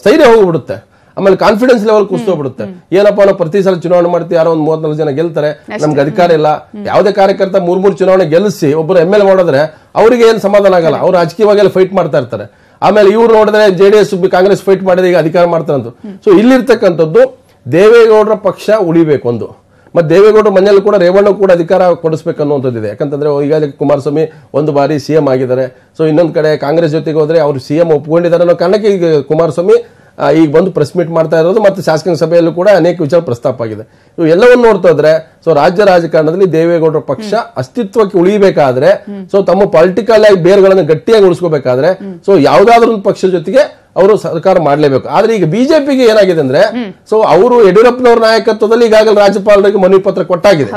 ಸ್ಥೈರ್ಯ ಹೋಗ್ಬಿಡುತ್ತೆ. ಆಮೇಲೆ ಕಾನ್ಫಿಡೆನ್ಸ್ ಲೆವೆಲ್ ಕುಸಿದೋಗ್ಬಿಡುತ್ತೆ. ಏನಪ್ಪಾ ನಾವು ಪ್ರತಿ ಸಲ ಚುನಾವಣೆ ಮಾಡ್ತೀವಿ, ಯಾರೋ ಒಂದು 34 ಜನ ಗೆಲ್ತಾರೆ, ನಮ್ಗೆ ಅಧಿಕಾರ ಇಲ್ಲ. ಯಾವುದೇ ಕಾರ್ಯಕರ್ತ 3 ಚುನಾವಣೆ ಗೆಲ್ಲಿಸಿ ಒಬ್ಬರು MLA ಮಾಡಿದ್ರೆ ಅವ್ರಿಗೆ ಏನ್ ಸಮಾಧಾನ ಆಗಲ್ಲ. ಅವ್ರು ರಾಜಕೀಯವಾಗಿ ಫೈಟ್ ಮಾಡ್ತಾ ಇರ್ತಾರೆ. ಆಮೇಲೆ ಇವ್ರು ನೋಡಿದ್ರೆ JDS ಕಾಂಗ್ರೆಸ್ ಫೈಟ್ ಮಾಡಿದ್ರೆ ಈಗ ಅಧಿಕಾರ ಮಾಡ್ತಾರಂತ. ಸೊ ಇಲ್ಲಿರ್ತಕ್ಕಂಥದ್ದು ದೇವೇಗೌಡರ ಪಕ್ಷ ಉಳಿಬೇಕು ಒಂದು, ಮತ್ತೆ ದೇವೇಗೌಡರ ಮನೆಯಲ್ಲಿ ಕೂಡ ರೇವಣ್ಣ ಕೂಡ ಅಧಿಕಾರ ಕೊಡಿಸ್ಬೇಕನ್ನುವಂಥದ್ದಿದೆ. ಯಾಕಂತಂದ್ರೆ ಈಗಾಗಲೇ ಕುಮಾರಸ್ವಾಮಿ ಒಂದು ಬಾರಿ ಸಿಎಂ ಆಗಿದ್ದಾರೆ. ಸೊ ಇನ್ನೊಂದು ಕಡೆ ಕಾಂಗ್ರೆಸ್ ಜೊತೆಗೆ ಹೋದ್ರೆ ಅವರು ಸಿಎಂ ಒಪ್ಕೊಂಡಿದ್ದಾರೆ ಅನ್ನೋ ಕಾರಣಕ್ಕೆ ಈಗ ಕುಮಾರಸ್ವಾಮಿ ಈಗ ಬಂದು ಪ್ರೆಸ್ ಮೀಟ್ ಮಾಡ್ತಾ ಇರೋದು, ಮತ್ತೆ ಶಾಸಕಾಂಗ ಸಭೆಯಲ್ಲೂ ಕೂಡ ಅನೇಕ ವಿಚಾರ ಪ್ರಸ್ತಾಪ ಆಗಿದೆ. ಇವು ಎಲ್ಲವನ್ನು ನೋಡ್ತಾ ಇದ್ರೆ ಸೊ ರಾಜ್ಯ ರಾಜಕಾರಣದಲ್ಲಿ ದೇವೇಗೌಡರ ಪಕ್ಷ ಅಸ್ತಿತ್ವಕ್ಕೆ ಉಳಿಬೇಕಾದ್ರೆ, ಸೊ ತಮ್ಮ ಪೊಲಿಟಿಕಲ್ ಆಗಿ ಬೇರ್ಗಳನ್ನು ಗಟ್ಟಿಯಾಗಿ ಉಳಿಸ್ಕೋಬೇಕಾದ್ರೆ ಸೊ ಯಾವ್ದಾದ್ರು ಒಂದು ಪಕ್ಷದ ಜೊತೆಗೆ ಅವರು ಸರ್ಕಾರ ಮಾಡಲೇಬೇಕು. ಆದ್ರೆ ಈಗ ಬಿಜೆಪಿಗೆ ಏನಾಗಿದೆ ಅಂದ್ರೆ, ಸೊ ಅವರು ಯಡಿಯೂರಪ್ಪನವರ ನಾಯಕತ್ವದಲ್ಲಿ ಈಗಾಗಲೇ ರಾಜ್ಯಪಾಲರಿಗೆ ಮನವಿ ಪತ್ರ ಕೊಟ್ಟಾಗಿದೆ.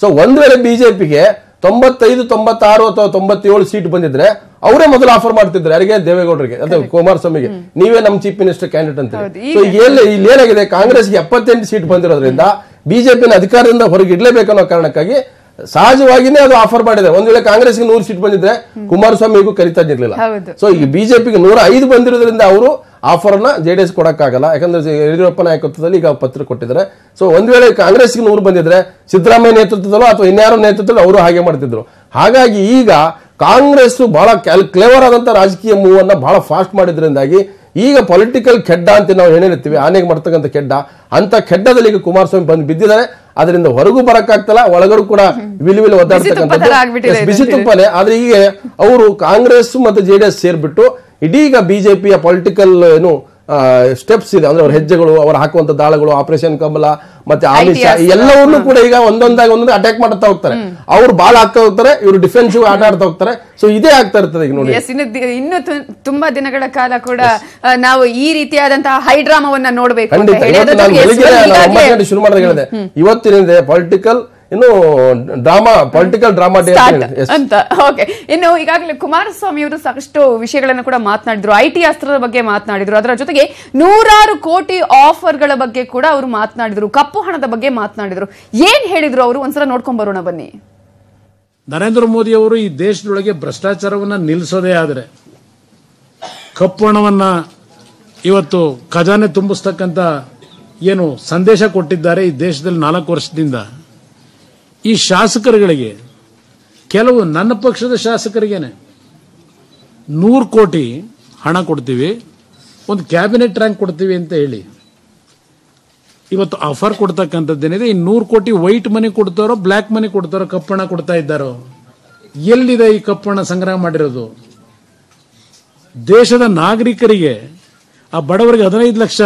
ಸೊ ಒಂದ್ ವೇಳೆ ಬಿಜೆಪಿಗೆ 95, 96 ಅಥವಾ 97 ಸೀಟ್ ಬಂದಿದ್ರೆ ಅವರೇ ಮೊದಲು ಆಫರ್ ಮಾಡ್ತಿದ್ರು ಯಾರಿಗೆ, ದೇವೇಗೌಡರಿಗೆ ಅಥವಾ ಕುಮಾರಸ್ವಾಮಿಗೆ, ನೀವೇ ನಮ್ಮ ಚೀಫ್ ಮಿನಿಸ್ಟರ್ ಕ್ಯಾಂಡಿಡೇಟ್ ಅಂತ. ಸೊ ಇಲ್ಲಿ ಏನಾಗಿದೆ, ಕಾಂಗ್ರೆಸ್ಗೆ 78 ಸೀಟ್ ಬಂದಿರೋದ್ರಿಂದ ಬಿಜೆಪಿನ ಅಧಿಕಾರದಿಂದ ಹೊರಗೆ ಇಡ್ಲೇಬೇಕನ್ನೋ ಕಾರಣಕ್ಕಾಗಿ ಸಹಜವಾಗಿನೇ ಅದು ಆಫರ್ ಮಾಡಿದೆ. ಒಂದ್ ವೇಳೆ ಕಾಂಗ್ರೆಸ್ಗೆ 100 ಸೀಟ್ ಬಂದಿದ್ರೆ ಕುಮಾರಸ್ವಾಮಿಗೂ ಕರಿತಾ ಇರ್ಲಿಲ್ಲ. ಸೊ ಈಗ ಬಿಜೆಪಿಗೆ 105 ಬಂದಿರೋದ್ರಿಂದ ಅವರು ಆಫರ್ ಅನ್ನ ಜೆಡಿಎಸ್ ಕೊಡಕ್ಕಾಗಲ್ಲ. ಯಾಕಂದ್ರೆ ಯಡಿಯೂರಪ್ಪ ನಾಯಕತ್ವದಲ್ಲಿ ಈಗ ಪತ್ರ ಕೊಟ್ಟಿದ್ದಾರೆ. ಸೊ ಒಂದ್ ವೇಳೆ ಕಾಂಗ್ರೆಸ್ಗೆ 100 ಬಂದಿದ್ರೆ ಸಿದ್ದರಾಮಯ್ಯ ನೇತೃತ್ವದಲ್ಲೋ ಅಥವಾ ಇನ್ಯಾರೋ ನೇತೃತ್ವದಲ್ಲಿ ಅವರು ಹಾಗೆ ಮಾಡ್ತಿದ್ರು. ಹಾಗಾಗಿ ಈಗ ಕಾಂಗ್ರೆಸ್ ಬಹಳ ಕ್ಲೇವರ್ ಆದಂತ ರಾಜಕೀಯ ಮೂವ್ ಅನ್ನ ಬಹಳ ಫಾಸ್ಟ್ ಮಾಡಿದ್ರಿಂದಾಗಿ ಈಗ ಪೊಲಿಟಿಕಲ್ ಕೆಡ್ಡ ಅಂತ ನಾವು ಏನೇಳ್ತೀವಿ, ಆನೆಗೆ ಮಾಡ್ತಕ್ಕಂಥ ಕೆಡ್ಡ, ಅಂತ ಕೆಡ್ಡದಲ್ಲಿ ಈಗ ಕುಮಾರಸ್ವಾಮಿ ಬಂದು ಬಿದ್ದಿದ್ದಾರೆ. ಅದರಿಂದ ಹೊರಗೂ ಬರಕ್ಕಾಗ್ತಲ್ಲ, ಒಳಗಡೆ ಕೂಡ ವಿಲಿ ಒದ್ದಾಡ್ತಕ್ಕಂಥದ್ದು ಬಿಸಿ ತುಪ್ಪನೇ. ಆದ್ರೆ ಈಗ ಅವರು ಕಾಂಗ್ರೆಸ್ ಮತ್ತು ಜೆಡಿಎಸ್ ಸೇರ್ಬಿಟ್ಟು ಇದೀಗ ಬಿಜೆಪಿಯ ಪೊಲಿಟಿಕಲ್ ಏನು ಸ್ಟೆಪ್ಸ್ ಇದೆ ಅಂದ್ರೆ ಅವ್ರ ಹೆಜ್ಜೆಗಳು, ಅವ್ರು ಹಾಕುವಂತ ದಾಳಗಳು, ಆಪರೇಷನ್ ಕಮಲ ಮತ್ತೆ ಅಮಿತ್ ಶಾ ಎಲ್ಲವನ್ನೂ ಕೂಡ ಈಗ ಒಂದೊಂದಾಗಿ ಒಂದೊಂದು ಅಟ್ಯಾಕ್ ಮಾಡ್ತಾ ಹೋಗ್ತಾರೆ. ಅವ್ರು ಬಾಲ್ ಹಾಕ್ತಾ ಹೋಗ್ತಾರೆ, ಇವರು ಡಿಫೆನ್ಸಿವ್ ಆಟ ಆಡ್ತಾ ಹೋಗ್ತಾರೆ. ಸೊ ಇದೇ ಆಗ್ತಾ ಇರ್ತದೆ ಈಗ ನೋಡಿ. ಇನ್ನು ತುಂಬಾ ದಿನಗಳ ಕಾಲ ಕೂಡ ನಾವು ಈ ರೀತಿಯಾದಂತಹ ಹೈಡ್ರಾಮಾವನ್ನ ನೋಡ್ಬೇಕು. ಶುರು ಮಾಡಿದಾಗ ಹೇಳಿದೆ, ಇವತ್ತಿನಿಂದ ಪೊಲಿಟಿಕಲ್ ಪೊಲಿಟಿಕಲ್ ಡ್ರಾಮಾ ಡೇ ಅಂತ. ಓಕೆ, ಇನ್ನು ಈಗಾಗಲೇ ಕುಮಾರಸ್ವಾಮಿ ಅವರು ಸಾಕಷ್ಟು ವಿಷಯಗಳನ್ನು ಕೂಡ ಮಾತನಾಡಿದ್ರು. IT ಅಸ್ತ್ರದ ಬಗ್ಗೆ ಮಾತನಾಡಿದ್ರು, ಅದರ ಜೊತೆಗೆ 100 ಕೋಟಿ ಆಫರ್ಗಳ ಬಗ್ಗೆ ಕೂಡ ಅವರು ಮಾತನಾಡಿದ್ರು, ಕಪ್ಪು ಹಣದ ಬಗ್ಗೆ ಮಾತನಾಡಿದ್ರು. ಏನ್ ಹೇಳಿದ್ರು ಅವರು, ಒಂದ್ಸಲ ನೋಡ್ಕೊಂಡ್ ಬರೋಣ ಬನ್ನಿ. ನರೇಂದ್ರ ಮೋದಿ ಅವರು ಈ ದೇಶದೊಳಗೆ ಭ್ರಷ್ಟಾಚಾರವನ್ನ ನಿಲ್ಲಿಸೋದೇ ಆದರೆ, ಕಪ್ಪು ಹಣವನ್ನ ಇವತ್ತು ಖಜಾನೆ ತುಂಬಿಸ್ತಕ್ಕಂಥ ಏನು ಸಂದೇಶ ಕೊಟ್ಟಿದ್ದಾರೆ ಈ ದೇಶದಲ್ಲಿ 4 ವರ್ಷದಿಂದ, ಈ ಶಾಸಕರುಗಳಿಗೆ, ಕೆಲವು ನನ್ನ ಪಕ್ಷದ ಶಾಸಕರಿಗೇನೆ 100 ಕೋಟಿ ಹಣ ಕೊಡ್ತೀವಿ, ಒಂದು ಕ್ಯಾಬಿನೆಟ್ ರ್ಯಾಂಕ್ ಕೊಡ್ತೀವಿ ಅಂತ ಹೇಳಿ ಇವತ್ತು ಆಫರ್ ಕೊಡ್ತಕ್ಕಂಥದ್ದೇನಿದೆ. ಈ 100 ಕೋಟಿ ವೈಟ್ ಮನಿ ಕೊಡ್ತಾರೋ ಬ್ಲ್ಯಾಕ್ ಮನಿ ಕೊಡ್ತಾರೋ, ಕಪ್ಪಣ ಕೊಡ್ತಾ ಇದ್ದಾರೋ, ಎಲ್ಲಿದೆ ಈ ಕಪ್ಪಣ ಸಂಗ್ರಹ ಮಾಡಿರೋದು? ದೇಶದ ನಾಗರಿಕರಿಗೆ, ಆ ಬಡವರಿಗೆ 15 ಲಕ್ಷ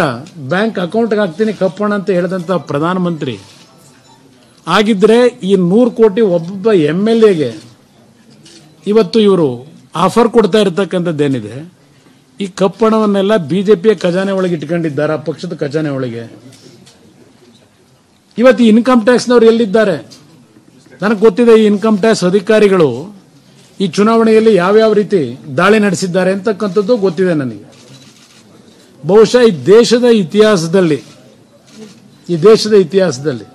ಬ್ಯಾಂಕ್ ಅಕೌಂಟ್ಗೆ ಹಾಕ್ತೀನಿ ಕಪ್ಪಣ ಅಂತ ಹೇಳಿದಂತ ಪ್ರಧಾನಮಂತ್ರಿ ಆಗಿದ್ರೆ, ಈ 100 ಕೋಟಿ ಒಬ್ಬೊಬ್ಬ MLAಗೆ ಇವತ್ತು ಇವರು ಆಫರ್ ಕೊಡ್ತಾ ಇರತಕ್ಕಂಥದ್ದೇನಿದೆ, ಈ ಕಪ್ಪಣವನ್ನೆಲ್ಲ ಬಿಜೆಪಿಯ ಖಜಾನೆ ಒಳಗೆ ಇಟ್ಕೊಂಡಿದ್ದಾರೆ, ಆ ಪಕ್ಷದ ಖಜಾನೆ ಒಳಗೆ. ಇವತ್ತು ಈ ಇನ್ಕಮ್ ಟ್ಯಾಕ್ಸ್ನವ್ರು ಎಲ್ಲಿದ್ದಾರೆ? ನನಗೆ ಗೊತ್ತಿದೆ, ಈ ಇನ್ಕಮ್ ಟ್ಯಾಕ್ಸ್ ಅಧಿಕಾರಿಗಳು ಈ ಚುನಾವಣೆಯಲ್ಲಿ ಯಾವ್ಯಾವ ರೀತಿ ದಾಳಿ ನಡೆಸಿದ್ದಾರೆ ಅಂತಕ್ಕಂಥದ್ದು ಗೊತ್ತಿದೆ ನನಗೆ. ಬಹುಶಃ ಈ ದೇಶದ ಇತಿಹಾಸದಲ್ಲಿ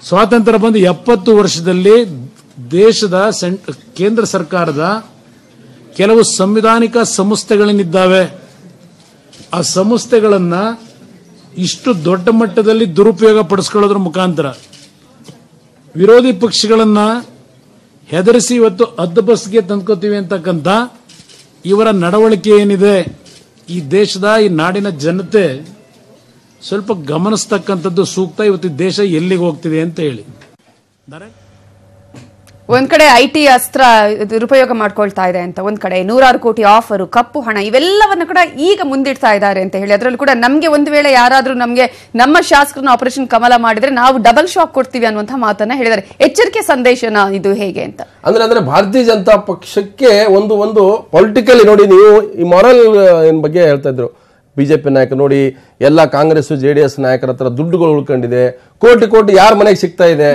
ಸ್ವಾತಂತ್ರ್ಯ ಬಂದು 70 ವರ್ಷದಲ್ಲಿ ದೇಶದ ಕೇಂದ್ರ ಸರ್ಕಾರದ ಕೆಲವು ಸಂವಿಧಾನಿಕ ಸಂಸ್ಥೆಗಳೇನಿದ್ದಾವೆ, ಆ ಸಂಸ್ಥೆಗಳನ್ನ ಇಷ್ಟು ದೊಡ್ಡ ಮಟ್ಟದಲ್ಲಿ ದುರುಪಯೋಗ ಪಡಿಸ್ಕೊಳ್ಳೋದ್ರ ಮುಖಾಂತರ ವಿರೋಧಿ ಪಕ್ಷಗಳನ್ನ ಹೆದರಿಸಿ ಇವತ್ತು ಹದ್ದುಬಸ್ಗೆ ತಂದ್ಕೋತೀವಿ ಅಂತಕ್ಕಂಥ ಇವರ ನಡವಳಿಕೆ ಏನಿದೆ, ಈ ದೇಶದ ಈ ನಾಡಿನ ಜನತೆ ಸ್ವಲ್ಪ ಗಮನಿಸ್ತಕ್ಕಂಥದ್ದು ಸೂಕ್ತ. ಇವತ್ತು ದೇಶ ಎಲ್ಲಿಗೆ ಹೋಗ್ತಿದೆ ಅಂತ ಹೇಳಿ. ಒಂದ್ ಕಡೆ IT ಅಸ್ತ್ರ ದುರುಪಯೋಗ ಮಾಡ್ಕೊಳ್ತಾ ಇದೆ ಅಂತ, ಒಂದ್ ಕಡೆ 100 ಕೋಟಿ ಆಫರ್, ಕಪ್ಪು ಹಣ, ಇವೆಲ್ಲವನ್ನ ಕೂಡ ಈಗ ಮುಂದಿಡ್ತಾ ಇದ್ದಾರೆ ಅಂತ ಹೇಳಿ, ಅದರಲ್ಲಿ ಕೂಡ ನಮ್ಗೆ ಒಂದು ವೇಳೆ ಯಾರಾದ್ರೂ ನಮ್ಗೆ ನಮ್ಮ ಶಾಸಕರನ್ನ ಆಪರೇಷನ್ ಕಮಲ ಮಾಡಿದ್ರೆ ನಾವು ಡಬಲ್ ಶಾಕ್ ಕೊಡ್ತೀವಿ ಅನ್ನುವಂಥ ಮಾತನ್ನ ಹೇಳಿದ್ದಾರೆ. ಎಚ್ಚರಿಕೆ ಸಂದೇಶನ ಇದು ಹೇಗೆ ಅಂತ ಅಂದ್ರೆ ಭಾರತೀಯ ಜನತಾ ಪಕ್ಷಕ್ಕೆ ಒಂದು ಪೊಲಿಟಿಕಲ್ ನೋಡಿ, ನೀವು ಈ ಮಾರಲ್ ಬಗ್ಗೆ ಹೇಳ್ತಾ ಇದ್ರು. ಬಿಜೆಪಿ ನಾಯಕರು ನೋಡಿ, ಎಲ್ಲ ಕಾಂಗ್ರೆಸ್ JDS ನಾಯಕರ ಹತ್ರ ದುಡ್ಡುಗಳು ಉಳ್ಕೊಂಡಿದೆ, ಕೋಟಿ ಯಾರ ಮನೆಗೆ ಸಿಗ್ತಾ ಇದೆ,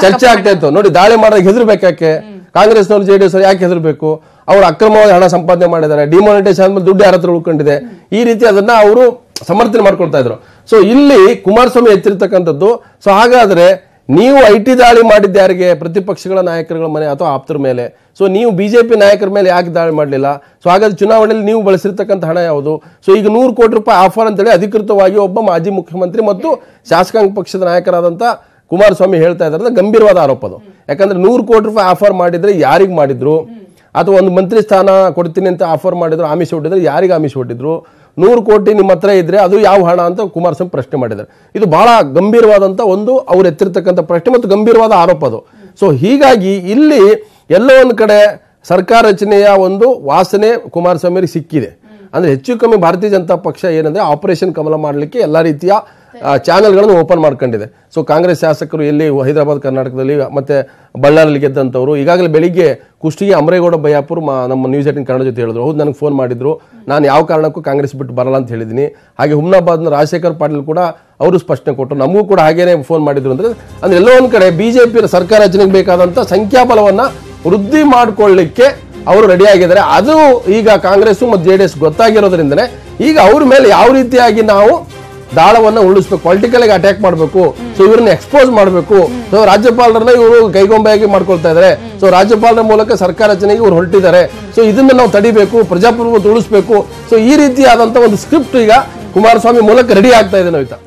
ಚರ್ಚೆ ಆಗ್ತಾ ಇತ್ತು. ನೋಡಿ, ದಾಳಿ ಮಾಡಿದಾಗ ಹೆದರ್ಬೇಕಾಕೆ? ಕಾಂಗ್ರೆಸ್ನವ್ರು JDS ಯಾಕೆ ಹೆದರ್ಬೇಕು? ಅವರು ಅಕ್ರಮವಾಗಿ ಹಣ ಸಂಪಾದನೆ ಮಾಡಿದ್ದಾರೆ, ಡಿಮಾನಿಟೈಸೇಷನ್ ಆದ್ಮೇಲೆ ದುಡ್ಡು ಯಾರ ಹತ್ರ ಉಳ್ಕೊಂಡಿದೆ, ಈ ರೀತಿ ಅದನ್ನ ಅವರು ಸಮರ್ಥನೆ ಮಾಡ್ಕೊಳ್ತಾ ಇದ್ರು. ಸೊ ಇಲ್ಲಿ ಕುಮಾರಸ್ವಾಮಿ ಎತ್ತಿರ್ತಕ್ಕಂಥದ್ದು, ಸೊ ಹಾಗಾದ್ರೆ ನೀವು IT ದಾಳಿ ಮಾಡಿದ್ದ ಯಾರಿಗೆ? ಪ್ರತಿಪಕ್ಷಗಳ ನಾಯಕರುಗಳ ಮನೆ ಅಥವಾ ಆಪ್ತರ ಮೇಲೆ. ಸೊ ನೀವು ಬಿಜೆಪಿ ನಾಯಕರ ಮೇಲೆ ಯಾಕೆ ದಾಳಿ ಮಾಡಲಿಲ್ಲ? ಸೊ ಹಾಗಾದ್ರೆ ಚುನಾವಣೆಯಲ್ಲಿ ನೀವು ಬಳಸಿರ್ತಕ್ಕಂಥ ಹಣ ಯಾವುದು? ಸೊ ಈಗ 100 ಕೋಟಿ ರೂಪಾಯಿ ಆಫರ್ ಅಂತೇಳಿ ಅಧಿಕೃತವಾಗಿ ಒಬ್ಬ ಮಾಜಿ ಮುಖ್ಯಮಂತ್ರಿ ಮತ್ತು ಶಾಸಕಾಂಗ ಪಕ್ಷದ ನಾಯಕರಾದಂತ ಕುಮಾರಸ್ವಾಮಿ ಹೇಳ್ತಾ ಇದ್ದಾರೆ. ಗಂಭೀರವಾದ ಆರೋಪ ಅದು. ಯಾಕಂದ್ರೆ 100 ಕೋಟಿ ರೂಪಾಯಿ ಆಫರ್ ಮಾಡಿದ್ರೆ ಯಾರಿಗೆ ಮಾಡಿದ್ರು? ಅಥವಾ ಒಂದು ಮಂತ್ರಿ ಸ್ಥಾನ ಕೊಡ್ತೀನಿ ಅಂತ ಆಫರ್ ಮಾಡಿದ್ರು, ಆಮಿಷ ಒಡ್ಡಿದ್ರು, ಯಾರಿಗೆ ಆಮಿಷ ಒಡ್ಡಿದ್ರು? 100 ಕೋಟಿ ನಿಮ್ಮ ಹತ್ರ ಇದ್ರೆ ಅದು ಯಾವ ಹಣ ಅಂತ ಕುಮಾರಸ್ವಾಮಿ ಪ್ರಶ್ನೆ ಮಾಡಿದ್ದಾರೆ. ಇದು ಬಹಳ ಗಂಭೀರವಾದಂತ ಒಂದು ಅವ್ರು ಎತ್ತಿರ್ತಕ್ಕಂಥ ಪ್ರಶ್ನೆ ಮತ್ತು ಗಂಭೀರವಾದ ಆರೋಪ ಅದು. ಸೊ ಹೀಗಾಗಿ ಇಲ್ಲಿ ಎಲ್ಲೋ ಒಂದು ಕಡೆ ಸರ್ಕಾರ ರಚನೆಯ ಒಂದು ವಾಸನೆ ಕುಮಾರಸ್ವಾಮಿ ಅವರಿಗೆ ಸಿಕ್ಕಿದೆ. ಅಂದ್ರೆ ಹೆಚ್ಚು ಕಮ್ಮಿ ಭಾರತೀಯ ಜನತಾ ಪಕ್ಷ ಏನಂದ್ರೆ ಆಪರೇಷನ್ ಕಮಲ ಮಾಡಲಿಕ್ಕೆ ಎಲ್ಲಾ ರೀತಿಯ ಚಾನೆಲ್ಗಳನ್ನು ಓಪನ್ ಮಾಡ್ಕೊಂಡಿದೆ. ಸೊ ಕಾಂಗ್ರೆಸ್ ಶಾಸಕರು ಎಲ್ಲಿ ಹೈದರಾಬಾದ್ ಕರ್ನಾಟಕದಲ್ಲಿ ಮತ್ತೆ ಬಳ್ಳಾರಿಯಲ್ಲಿ ಗೆದ್ದಂಥವ್ರು ಈಗಾಗಲೇ ಬೆಳಿಗ್ಗೆ ಕುಷ್ಟಗಿ ಅಮರೇಗೌಡ ಬಯ್ಯಾಪುರ್ ನಮ್ಮ ನ್ಯೂಸ್ 18 ಕನ್ನಡ ಜೊತೆ ಹೇಳಿದ್ರು. ಹೌದು, ನನಗೆ ಫೋನ್ ಮಾಡಿದ್ರು, ನಾನು ಯಾವ ಕಾರಣಕ್ಕೂ ಕಾಂಗ್ರೆಸ್ ಬಿಟ್ಟು ಬರಲ್ಲ ಅಂತ ಹೇಳಿದ್ದೀನಿ. ಹಾಗೆ ಹುಮ್ನಾಬಾದ್ನ ರಾಜಶೇಖರ್ ಪಾಟೀಲ್ ಕೂಡ ಅವರು ಸ್ಪಷ್ಟನೆ ಕೊಟ್ಟರು, ನಮಗೂ ಕೂಡ ಹಾಗೇನೆ ಫೋನ್ ಮಾಡಿದ್ರು. ಅಂದ್ರೆ ಎಲ್ಲೋ ಒಂದು ಕಡೆ ಬಿಜೆಪಿ ಸರ್ಕಾರ ರಚನೆಗೆ ಬೇಕಾದಂತ ಸಂಖ್ಯಾಬಲವನ್ನ ವೃದ್ಧಿ ಮಾಡ್ಕೊಳ್ಳಿಕ್ಕೆ ಅವರು ರೆಡಿ ಆಗಿದ್ದಾರೆ. ಅದು ಈಗ ಕಾಂಗ್ರೆಸ್ ಮತ್ತು JDS ಗೊತ್ತಾಗಿರೋದ್ರಿಂದನೇ ಈಗ ಅವ್ರ ಮೇಲೆ ಯಾವ ರೀತಿಯಾಗಿ ನಾವು ದಾಳವನ್ನ ಉಳಿಸ್ಬೇಕು, ಪೊಲಿಟಿಕಲ್ ಆಗಿ ಅಟ್ಯಾಕ್ ಮಾಡಬೇಕು, ಸೊ ಇವ್ರನ್ನ ಎಕ್ಸ್ಪೋಸ್ ಮಾಡಬೇಕು. ಸೊ ರಾಜ್ಯಪಾಲರನ್ನ ಇವರು ಕೈಗೊಂಬೆಯಾಗಿ ಮಾಡ್ಕೊಳ್ತಾ ಇದ್ದಾರೆ. ಸೊ ರಾಜ್ಯಪಾಲರ ಮೂಲಕ ಸರ್ಕಾರ ರಚನೆಗೆ ಇವರು ಹೊರಟಿದ್ದಾರೆ. ಸೊ ಇದನ್ನ ನಾವು ತಡಿಬೇಕು, ಪ್ರಜಾಪ್ರಭುತ್ವ ಉಳಿಸ್ಬೇಕು. ಸೊ ಈ ರೀತಿಯಾದಂತ ಒಂದು ಸ್ಕ್ರಿಪ್ಟ್ ಈಗ ಕುಮಾರಸ್ವಾಮಿ ಮೂಲಕ ರೆಡಿ ಆಗ್ತಾ ಇದೆ ನವಿತಾ.